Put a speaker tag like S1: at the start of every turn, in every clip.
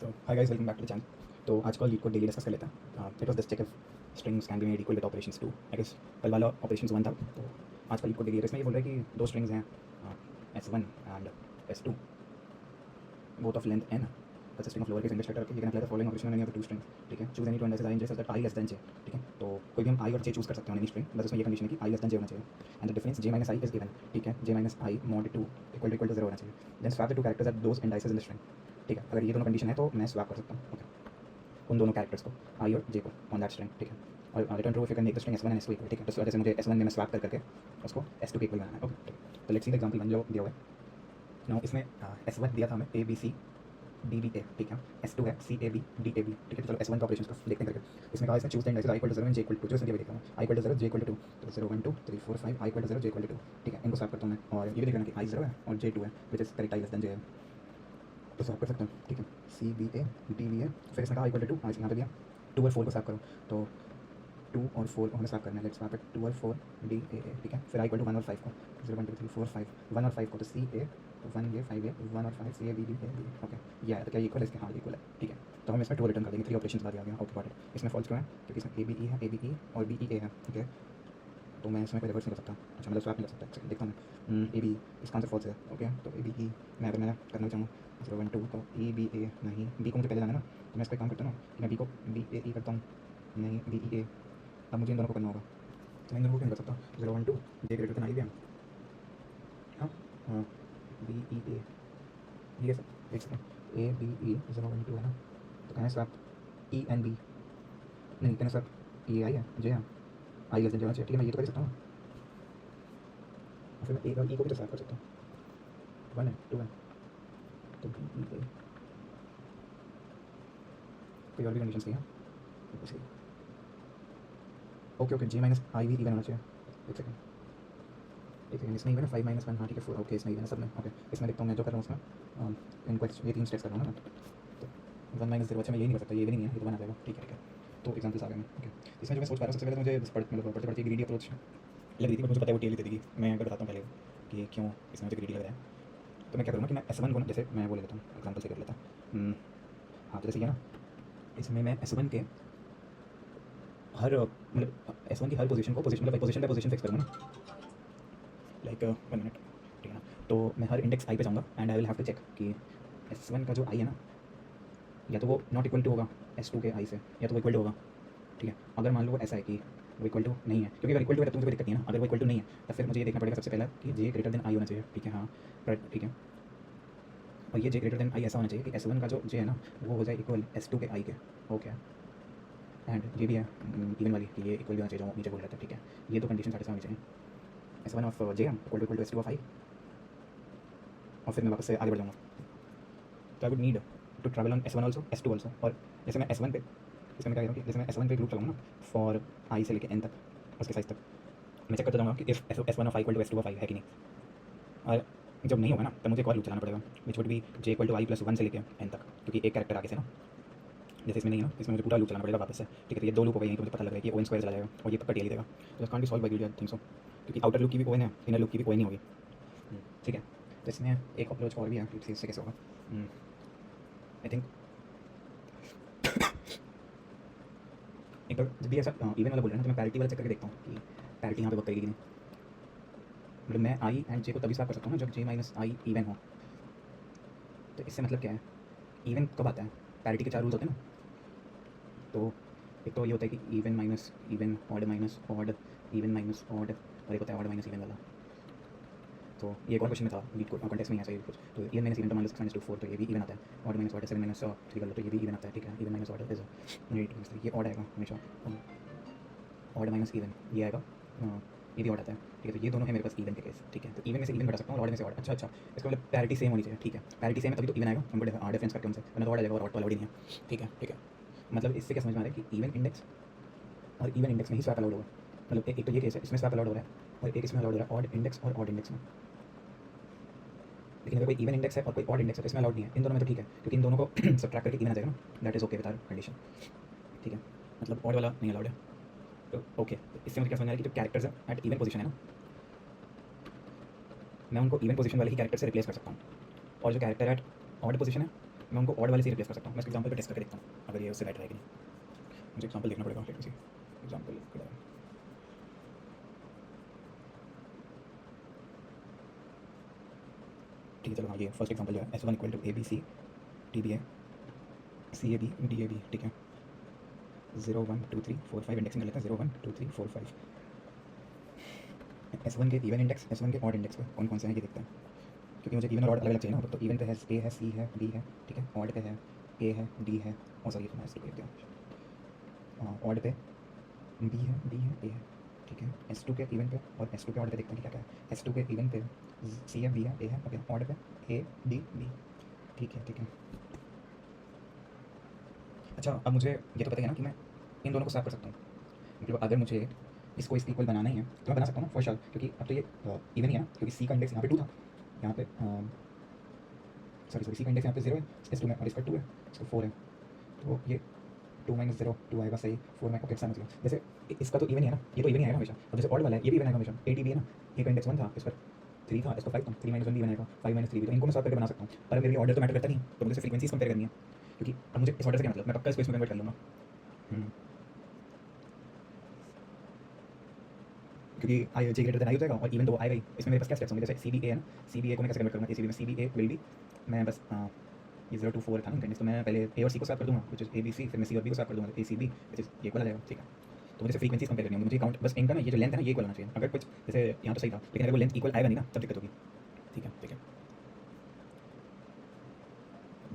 S1: तो hi guys, welcome back to the channel. तो आज का लीड को डेली डिस्कस कर लेते हैं। It was just check if strings can be made equal with operations two. I guess कल वाला ऑपरेशंस 1 था, तो आज का लीड को डेली इसमें ये बोल रहा है कि दो स्ट्रिंग्स हैं S1 and S2, both of length n consisting of lowercase English letter. You can apply the following operation on any of the two strings. ठीक है, choose any two indices I and j such that I less than j. ठीक है, तो कोई भी हम i और j choose कर सकते हैं ऑन एनी स्ट्रिंग, बस उसमें ये कंडीशन है कि i लेस देन j होना चाहिए and the difference j minus i is given. ठीक है, j minus i mod 2 equal to 0 होना चाहिए. Then swap the two characters at those indices in the string. ठीक है, अगर ये दोनों कंडीशन है तो मैं स्वैप कर सकता हूँ उन दोनों कैरेक्टर्स को, i और j को ऑन दैट स्ट्रिंग. ठीक है, और return true if you can make the string S1 and S2 equal. ठीक है, तो जैसे मुझे S1 में मैं स्वैप करके उसको S2 के इक्वल बनाना है. ओके, तो लेट्स सी द एग्जांपल 1 जो दिया हुआ है. नाउ इसमें S1 दिया था हमें A B C D B A. ठीक है, S2 है C A B D A B. ठीक है, चलो S1 का ऑपरेशन को देखते हैं करके. इसमें कहा इसने choose the indices i equal to 0 and j equal to 2. जो इसमें दिया देखा i equal to 0 j equal to 2, तो 0 1 2 3 4 5 i equal to 0 j equal to 2. ठीक है, इनको स्वैप करता हूँ मैं और ये भी देखना कि i 0 है और j 2 है, which is correct i less then j है, तो स्वैप कर सकते हैं. ठीक है, C B A D B A. फिर इसमें कहा i इक्वल टू 2, आज यहाँ पे दिया 2 और 4 को स्वैप करो, तो 2 और 4 को हमें स्वैप करना है. लेट्स स्वैप 2 और 4 D A A. ठीक है, फिर i इक्वल टू 1 और 5 को, 0 1 2 3 4 5 1 और 5 को, तो C A 1 ये 5 ये 1 और 5 C A B D A B. Okay, ये आया तो क्या इक्वल है इसके? हाँ, इक्वल है. ठीक है, तो हम इसमें 2 रिटर्न कर देंगे. 3 ऑपरेशंस बाद आ गया. Okay, got it. इसमें फॉल्स क्यों है? क्योंकि इसमें A B E है, A B E और B E A है. ओके, तो मैं इसमें कोई रिवर्स नहीं कर सकता. अच्छा, मतलब स्वैप नहीं कर सकता. देखता हूँ मैं. A B इसका आंसर फॉल्स है. ओके, तो A B E मैं अगर मैं करना चाहूँ 0 1 2 तो E B A नहीं, B को मुझे पहले जाना है ना, तो मैं इस पर काम करता हूँ ना कि मैं B को B A E करता हूँ, नहीं B E A. अब मुझे इन दोनों को करना होगा, तो मैं इन दोनों को क्यों कर सकता हूँ? 0 1 2 j ग्रेटर देन i भी है. हाँ हाँ, B E A ये सब देख सकते हैं. A B E 0 1 2 है ना, तो कहना स्वैप E and B नहीं, कहना स्वैप E I है, J है, I लेस देन j होना चाहिए. ठीक है, मैं ये तो कर सकता हूँ. फिर मैं A और E को भी तो स्वैप कर सकता हूँ. 1 है 2 है, तो B E A. कोई और भी कंडीशन नहीं है. Okay okay, J minus I भी इवन होना चाहिए. एक सेकंड इसमें इवन है 5 - 1. हाँ ठीक है, 4. ओके, इसमें इवन है सब में. ओके, इसमें देखता हूँ मैं जो कर रहा हूँ उसमें इनको ये 3 स्टेप्स कर रहा हूँ ना, तो 1 - 0. अच्छा, मैं ये नहीं कर सकता, ये भी नहीं है, ये तो 1 आ जाएगा. ठीक है, तो एग्जाम्पल्स आ गए. ओके, इसमें जो मैं सोच पा रहा हूँ, सबसे पहले मुझे पढ़ते पढ़ते ग्रीडी अप्रोच लग रही थी, बट मुझे पता है वो टेल दे देगी. मैं अगर बताता हूँ पहले कि क्यों इसमें मुझे ग्रीडी लग रहा है, तो मैं क्या करूँगा कि मैं S1 को ना, जैसे मैं वो ले लेता हूँ एग्जाम्पल से कर लेता हूँ. हाँ, तो जैसे ये ना, इसमें मैं S1 के हर मतलब S1 की हर पोजीशन को पोजीशन बाय पोजीशन फिक्स करूँगा ना, लाइक 1 मिनट. ठीक है ना, तो मैं हर इंडेक्स i पे जाऊँगा and I will have to check कि S1 का जो i है ना, या तो वो नॉट इक्वल टू होगा S2 के i से, या तो वो इक्वल टू होगा. ठीक है, अगर मान लो वो ऐसा है कि वो इक्वल टू नहीं है, क्योंकि अगर इक्वल टू है तो मुझे कोई दिक्कत नहीं है ना. अगर वो इक्वल टू नहीं है तो फिर मुझे ये देखना पड़ेगा सबसे पहला कि j ग्रेटर देन i होना चाहिए. ठीक है, हाँ ठीक है, और ये j ग्रेटर देन i ऐसा होना चाहिए कि S1 का जो j है ना, वो हो जाए इक्वल S2 के i के. ओके, एंड ये भी है इवन वाली कि ये इक्वल भी होना चाहिए जो नीचे बोल रहा था. ठीक है, ये दो कंडीशन साढ़े होनी चाहिए. S1 of j equal to S2 of i, और फिर मैं वापस से आगे बढ़ जाऊँगा. तो I would need to travel on S1 also S2 also. और जैसे मैं S1 पे, इसमें क्या करूँ कि जैसे मैं S1 पे लूप चलाऊँगा ना फॉर i से लेके n तक, उसके साइज तक मैं चेक करता जाऊँगा कि if S1 of i equal to S2 of i है कि नहीं. और जब नहीं होगा ना, तब मुझे एक और लूप चलाना पड़ेगा, which would be j equal to i plus 1 से लेके n तक, क्योंकि एक कैरेक्टर आगे से ना, जैसे इसमें नहीं है ना, इसमें मुझे पूरा लूप चलाना पड़ेगा वापस से. ठीक है, तो ये दो लूप हो गए, मुझे पता लग रहा है कि ओन स्क्वायर चला जाएगा और ये पक्का टेल देगा. तो कांट बी सॉल्व बाय यूलिया थिंक सो, क्योंकि आउटर लूप की भी कोई है, इनर लूप की भी कोई नहीं होगी. ठीक है, तो इसमें एक अप्रोच और भी है, इससे कैसे होगा. आई थिंक एक बार जब भी ऐसा इवन वाला बोल रहा है ना, तो मैं पैरिटी वाला चेक करके देखता हूँ कि पैरिटी यहाँ पे वर्क करेगी कि नहीं. मतलब मैं i एंड j को तभी स्वैप कर सकता हूँ ना जब j माइनस i इवन हो. तो इससे मतलब क्या है, इवन कब आता है? पैरिटी के 4 रूल्स होते हैं ना. तो एक तो ये होता है कि even minus even, odd minus odd, even minus odd, और एक होता है ऑड माइनस इवन वाला. तो ये एक और क्वेश्चन में था, लीड को कॉन्टेक्स्ट में ऐसा ही कुछ. तो इवन माइनस इवन तो मान लो 6 - 2 4, तो ये भी इवन आता है. ऑड माइनस ऑड 7 - 3 कर लो, तो ये भी इवन आता है. ठीक है, इवन माइनस ऑड इज 8, ये ऑड आएगा हमेशा. ऑड माइनस इवन ये आएगा, ये भी ऑड आता है. ठीक है, तो ये दोनों है मेरे पास इवन के केस. ठीक है, तो इवन में से इवन घटा सकता हूँ, ऑड में से ऑड. अच्छा, इसका मतलब पैरिटी सेम होनी चाहिए. ठीक है, पैरिटी सेम है तभी तो इवन आएगा, हमको डिफरेंस करके उनसे, वरना तो ऑड आ जाएगा और ऑड तो अलाउड ही नहीं है. ठीक है, मतलब इससे क्या समझ में आ रहा है कि इवन इंडेक्स और इवन इंडेक्स में ही स्वैप अलाउड होगा. मतलब एक तो ये केस है, इसमें स्वैप अलाउड हो रहा है, और एक इसमें अलाउड हो रहा है ऑड इंडेक्स और ऑड इंडेक्स में. लेकिन अगर कोई इवन इंडेक्स है और कोई ऑड इंडेक्स है तो इसमें अलाउड नहीं है. इन दोनों में तो ठीक है, क्योंकि इन दोनों को सब्ट्रैक्ट करके इवन आ जाएगा ना, that is okay with our condition. ठीक है, मतलब ऑड वाला नहीं अलाउड है. तो ओके, इससे मुझे क्या समझ आ रहा है कि जो कैरेक्टर्स है एट इवन पोजीशन है ना, मैं उनको इवन पोजीशन वाले ही कैरेक्टर से रिप्लेस कर सकता हूँ, और जो कैरेक्टर एट ऑड पोजीशन है मैं उनको ऑड वाले से रिप्लेस कर सकता हूँ। मैं इसके एग्जाम्पल पे टेस्ट करके देखता हूँ अगर ये उससे बेटर है कि नहीं। मुझे एग्जाम्पल देखना पड़ेगा, लेट मी सी एग्जाम्पल। ठीक है चलो, हाँ ये फर्स्ट एग्जाम्पल जो है S1 equal to ABC TBA CAB DAB, ठीक है 0 1 2 3 4 5 इंडेक्सिंग कर लेते हैं 0 1 2 3 4 5। S1 के इवन इंडेक्स, S1 के ऑड इंडेक्स पे कौन कौन से हैं ये देखते हैं, क्योंकि मुझे इवन और ऑड अलग अलग चाहिए ना। तो इवन पे है A है C है B है, ठीक है। ऑड पे है A है D है, और सॉरी मैं S2 लिख दिया। ऑड पे B है D है A है, ठीक है। S2 के इवन पे और S2 के ऑड पे देखते हैं कि क्या क्या है। S2 के इवन पे C है B है A है, ओके। ऑड पे A D B, ठीक है ठीक है। अच्छा अब मुझे ये तो पता है ना कि मैं इन दोनों को स्वैप कर सकता हूँ। मतलब अगर मुझे इसको इसके इक्वल बनाना ही है तो मैं बना सकता हूँ ना फॉर श्योर, क्योंकि अब तो ये इवन ही है ना, क्योंकि C का इंडेक्स यहाँ पे 2 था, यहाँ पे सॉरी C का इंडेक्स यहाँ पे 0 है S2 में, और इसका 2 है, इसका 4 है। तो ये 2 - 0 2 आएगा सही, 4 में ओके समझ गया। जैसे इसका तो इवन ही है ना, ये तो इवन ही आएगा हमेशा। और जैसे ऑड वाला है ये भी इवन आएगा हमेशा। ATB है ना, ए का इंडेक्स 1 था, इस पर 3 था, इसका 5 था, 3 - 1 भी बनेगा, 5 - 3 भी। तो इनको मैं स्वैप करके बना सकता हूँ। पर मेरे लिए ऑर्डर तो मैटर करता नहीं, तो मुझे फ्रीक्वेंसीज कंपेयर करनी है, क्योंकि अब मुझे इस ऑर्डर से क्या मतलब, मैं पक्का इसको इसमें कन्वर्ट कर लूँगा। क्योंकि आई जे ग्रेटर देन आई हो जाएगा, और इवन तो आएगा ही। इसमें मेरे पास क्या स्टेप्स होंगे, जैसे CBA है ना, CBA को मैं कैसे कन्वर्ट करूँगा ACB में। CBA विल बी, मैं बस ये 0 2 4 था ना इंडेक्स, तो मैं पहले A और C को स्वैप कर दूँगा, विच इज ABC, फिर मैं C और B को स्वैप कर दूँगा, ACB, विच इज ये इक्वल आ जाएगा, ठीक है। तो मुझे फ्रीक्वेंसीज कंपेयर करनी होगी, मुझे काउंट बस इनका ना, ये जो लेंथ है ना ये इक्वल होना चाहिए। अगर कुछ जैसे यहाँ तो सही था, लेकिन अगर वो लेंथ इक्वल आएगा नहीं ना, तब दिक्कत होगी, ठीक है ठीक है।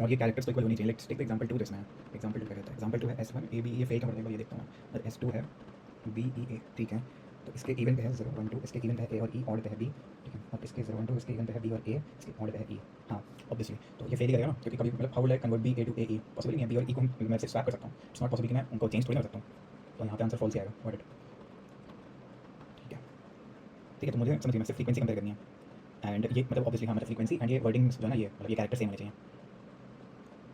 S1: और ये कैरेक्टर्स तो इक्वल होनी चाहिए। लेट्स टेक द एग्जांपल 2 जिसमें एग्जांपल 2 क्या कहता है। एग्जांपल 2 है S1 AB, ये फेल का पड़ेगा, ये देखता हूँ मैं। और S2 है BEA, ठीक है। तो इसके इवन पे है 0 1 2, इसके इवन पे है A और E, ऑड पे है B, ठीक है। और इसके 0 1 2, इसके इवन पे है B और A, इसके ऑड पे है E। हाँ ऑब्वियसली तो ये फेल ही करेगा ना, क्योंकि कभी मतलब how will I convert B A to AE, possible नहीं है। B और E को मैं इससे स्वैप कर सकता हूँ, इट्स नॉट पॉसिबल कि मैं उनको चेंज थोड़ी कर सकता हूँ। तो यहाँ पे आंसर फॉल्स ही आएगा, गॉट इट, ठीक है ठीक है। तो मुझे समझिए, मैं सिर्फ फ्रीक्वेंसी कंपेयर करनी है, एंड ये मतलब ऑब्वियसली हाँ मतलब फ्रीक्वेंसी एंड ये वर्डिंग जो है ना, ये मतलब ये कैरेक्टर सेम होने चाहिए।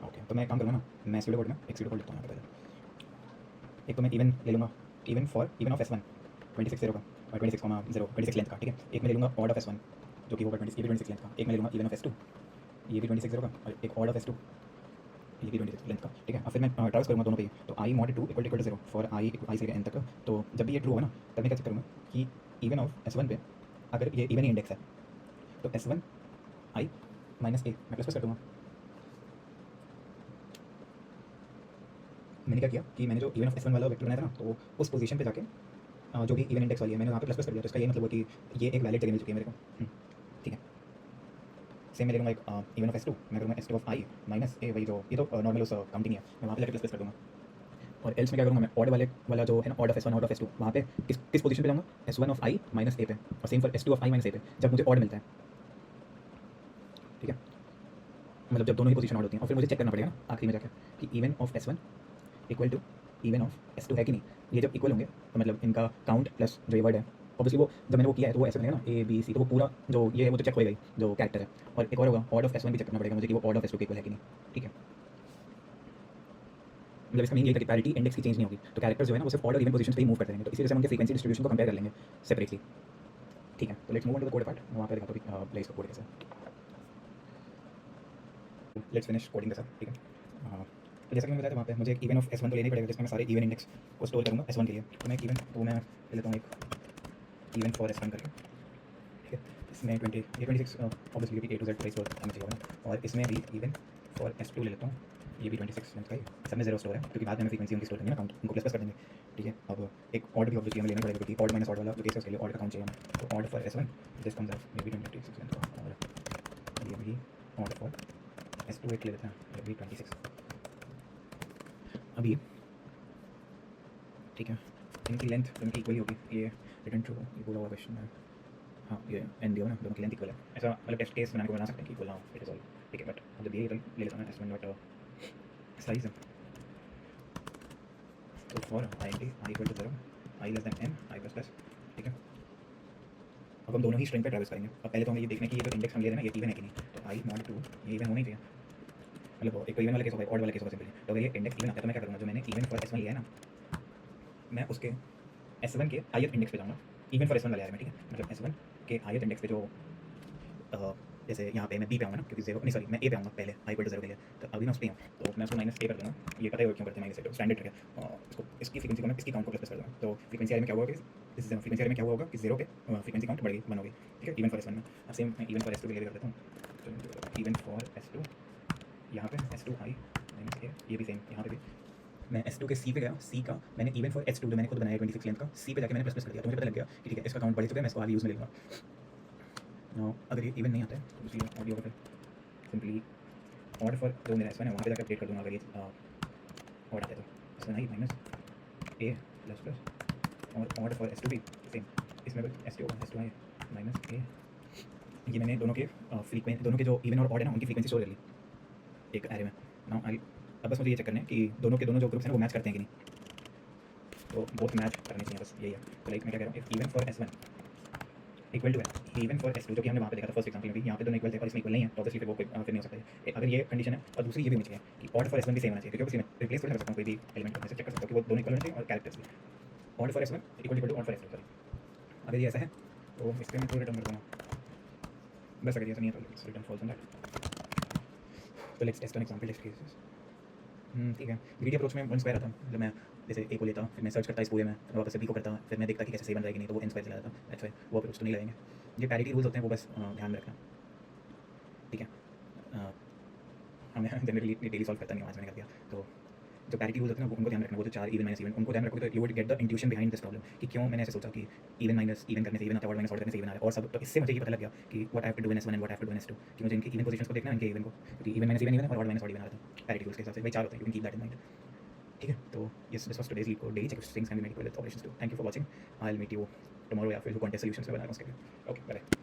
S1: ओके तो मैं एक काम करूँगा ना, मैं स्यूडो कोड में एक स्यूडो कोड लिखता हूँ यहाँ पे पहले। एक तो मैं इवन ले लूँगा, even for even of S1 26 0 का, और 26,0 26 लेंथ का, ठीक है। एक मैं ले लूँगा ऑड ऑफ S1 जो कि होगा 20, ये भी 26 लेंथ का। एक मैं ले लूँगा इवन ऑफ S2, ये भी 26 0 का, और एक ऑड ऑफ S2, ये भी 26 लेंथ का, ठीक है। और फिर मैं ट्रांस करूँगा दोनों पे ही, तो I mod 2 equal to 0 for I से n तक। तो जब भी ये ट्रू होगा ना, तब मैं क्या चेक करूँगा कि इवन ऑफ S1 पे अगर ये इवन ही इंडेक्स है तो S1 I माइनस A मैं प्लस प्लस कर दूँगा। मैंने क्या किया कि मैंने जो इवन ऑफ S1 वाला वेक्टर बनाया था ना, तो उस पोजीशन पे जाके जो भी इवन इंडेक्स वाली है मैंने वहाँ पे प्लस प्लस कर दिया। तो इसका ये मतलब हुआ कि ये एक वैलिड जगह मिल चुकी है मेरे को, ठीक है। सेम मैं ले लूँगा एक इवन ऑफ S2, मैं करूँगा S2 of I minus A, वही जो ये तो नॉर्मल उस काउंटिंग है, मैं वहाँ पे जाके प्लस प्लस कर दूँगा। और एल्स में क्या करूँगा, मैं ऑड वाला जो है ना, odd of S1 odd of S2, वहाँ पे किस पोजीशन पे जाऊँगा, S1 of I minus A पे, और same for S2 of I minus A पे जब मुझे ऑड मिलता है, ठीक है। मतलब जब दोनों ही पोजीशन ऑड होती हैं, और फिर मुझे चेक करना पड़ेगा ना आखिरी में जाकर कि even of S1 equal to even of S2 है कि नहीं। ये जब इक्वल होंगे तो मतलब इनका काउंट प्लस जो ये वर्ड है, ऑब्वियसली वो जब मैंने वो किया है तो वो ऐसे बनेगा ना A B C, तो वो पूरा जो ये है वो तो चेक होएगा ही जो कैरेक्टर है। और एक और होगा ऑड ऑफ S1 भी चेक करना पड़ेगा मुझे कि वो ऑड ऑफ S2 के इक्वल है कि नहीं, ठीक है। मतलब इसका मीन ये है कि पैरिटी इंडेक्स की चेंज नहीं होगी, तो कैरेक्टर जो है ना वो सिर्फ ऑर्डर इवन पोजीशन पे ही मूव करते रहेंगे। तो इसी वजह से हम उनके फ्रीक्वेंसी डिस्ट्रीब्यूशन को कंपेयर कर लेंगे सेपरेटली, ठीक है। तो let's move on to the code part, वहाँ पे दिखाता हूँ प्लेस का कोड कैसे। लेट्स फिनिश कोडिंग के साथ, ठीक है। तो जैसा कि मैं बताया था वहाँ पे मुझे एक इवन ऑफ S1 तो लेना ही पड़ेगा, जिसमें मैं सारे इवन इंडेक्स को स्टोर करूँगा S1 के लिए। तो मैं एक इवन तो मैं ले लेता हूँ एक इवन फॉर S1 करके, ठीक है। इसमें 26 obviously A to Z price होना चाहिए होगा ना। और इसमें भी इवन फॉर S2 ले लेता हूँ, ये भी 26 लेंथ का ही, सब में 0 स्टोर है क्योंकि बाद में फ्रीक्वेंसी उनकी स्टोर करनी है ना, काउंट उनको प्लस प्लस कर देंगे, ठीक है। अब एक ऑड भी ऑब्वियसली हमें लेना पड़ेगा, क्योंकि ऑड माइनस ऑड वाला जो केस है उसके लिए ऑड का काउंट चाहिए हमें। तो odd for S1 this comes out ये भी 26 लेंथ का, और ये भी ऑड फॉर S2 एक ले लेते हैं, ये भी 26। अभी ठीक है, इनकी लेंथ दोनों की इक्वल ही होगी, ये रिटर्न ट्रू ये बोला हुआ क्वेश्चन है। हाँ ये एन दिया हो ना, दोनों की लेंथ इक्वल है, ऐसा मतलब टेस्ट केस बनाने को बना सकते हैं कि इक्वल ना हो, इट इज ऑल, ठीक है। बट जब ये ले लेता हूँ S1 डॉट साइज है, तो for int I equal to 0 I less than n I plus plus, ठीक है। अब हम दोनों ही स्ट्रिंग पे ट्रैवल्स करेंगे। अब पहले तो हमें ये देखना है कि ये जो इंडेक्स हम ले रहे हैं ना ये इवन है कि नहीं। तो I mod 2 ये इवन होना ही चाहिए, मतलब एक तो इवन वाला केस होगा, ऑड वाला केस होगा सिंपली। तो अगर ये इंडेक्स इवन आता है तो मैं क्या करूँगा, जो मैंने इवन फॉर S1 लिया है ना, मैं उसके S1 के ith इंडेक्स पे जाऊँगा, इवन फॉर S1 वाले आया मैं, ठीक है। मतलब S1 के ith इंडेक्स पे जो जैसे यहाँ पे मैं बी पे आऊँगा ना, क्योंकि जीरो नहीं सॉरी मैं ए पे आऊँगा पहले आई इक्वल टू जीरो के लिए, तो अभी मैं उस पे हूँ, तो मैं उसको माइनस ए कर दूँगा। ये पता है वो क्यों करते हैं माइनस ए, तो स्टैंडर्ड ट्रिक है। इसको इसकी फ्रीक्वेंसी को मैं इसकी काउंट को प्लस कर दूँगा, तो फ्रीक्वेंसी एरे में क्या हुआ कि इस फ्रीक्वेंसी एरे में क्या हुआ होगा कि जीरो पे फ्रीक्वेंसी काउंट बढ़ गई, 1 हो गई, ठीक है, इवन फॉर S1 में। अब सेम मैं इवन फॉर S2 के लिए कर देता हूँ, तो इवन फॉर S2 यहाँ पे S2 आई माइनस ए, ये भी सेम यहाँ पे भी मैं S2 के C पे गया, C का मैंने इवन फॉर S2 जो मैंने खुद बनाया 26 लेंथ का, C पे जाके मैंने प्लस प्लस कर दिया, तो मुझे पता लग गया कि ठीक है इसका काउंट बढ़ चुका है, मैं इसको आगे यूज़ में ले लूँगा। नाउ अगर ये इवन नहीं आता है तो इसलिए ऑडियो का सिंपली ऑड फॉर जो मेरा S1 है वहाँ पे जाकर अपडेट कर दूँगा, अगर ये ऑड आता है तो S1 आई माइनस ए प्लस प्लस, और ऑड फॉर S2 भी सेम, इसमें S2 होगा S2 आई माइनस ए। ये मैंने दोनों के फ्रीक्वेंसी, दोनों के जो इवन और ऑड है ना उनकी फ्रीक्वेंसी स्टोर कर ली एक एरे में। नाउ आई अब बस मुझे ये चेक करना है कि दोनों के दोनों जो ग्रुप्स हैं वो मैच करते हैं कि नहीं, तो बोथ मैच करने चाहिए, बस यही है। तो लाइक मैं क्या कह रहा हूँ, if even for S1 equal to है इवन फॉर S2 जो कि हमने वहाँ पे देखा था फर्स्ट एग्जांपल में भी, यहाँ पे दोनों इक्वल थे और इसमें इक्वल नहीं है, तो ऑब्वियसली फिर वो कोई फिर नहीं हो सकता है। अगर ये कंडीशन है, और दूसरी ये भी होनी चाहिए कि ऑड फॉर S1 भी सेम होना चाहिए, क्योंकि मैं रिप्लेस कर सकता हूँ कोई भी एलिमेंट को, चेक कर सकता हूँ कि वो दोनों इक्वल होने चाहिए और कैरेक्टर्स भी odd for S1 equal to odd for S2 sorry. अगर ये ऐसा है तो इस पर मैं रिटर्न कर दूँगा, बस अगर ये ऐसा नहीं है तो रिटर्न फॉल्स ऑन दैट। तो let's test an example test cases. ठीक है, ग्रीडी अप्रोच में 1 स्क्वायर आता, मतलब मैं जैसे ए को लेता, फिर मैं सर्च करता इस पूरे में, फिर वापस से बी को करता, फिर मैं देखता कि कैसे सही बन रहा है कि नहीं, तो वो n स्क्वायर चला जाता। दैट्स व्हाई वो अप्रोच तो नहीं लगाएंगे। ये पैरिटी रूल्स होते हैं वो बस ध्यान में रखना, ठीक है। मैं जनरली डेली सॉल्व करता नहीं हूँ, आज मैंने कर दिया। तो जो पैरिटी रूल्स होते हैं ना उनको ध्यान रखना, वो जो 4 इवन माइनस इवन उनको ध्यान रखोगे तो you would get the intuition behind this problem कि क्यों मैंने ऐसे सोचा कि इवन माइनस इवन करने से इवन आता है, ऑड माइनस ऑड करने से इवन आ रहा है, और सब तो इससे मुझे ये पता लग गया कि what I have to do in S1 and what I have to do in S2, कि मुझे इनकी इवन पोजीशंस को देखना है, इनके इवन को, क्योंकि इवन माइनस इवन इवन और ऑड माइनस ऑड इवन आ रहा था पैरिटी रूल्स के हिसाब से, भाई 4 होते हैं, you can keep that in mind, ठीक है। तो yes this was today's LeetCode, daily check strings can be made equal with operations two. Thank you for watching, I will meet you tomorrow या फिर जो contest solutions में बना रहा हूँ उसके लिए। Okay bye.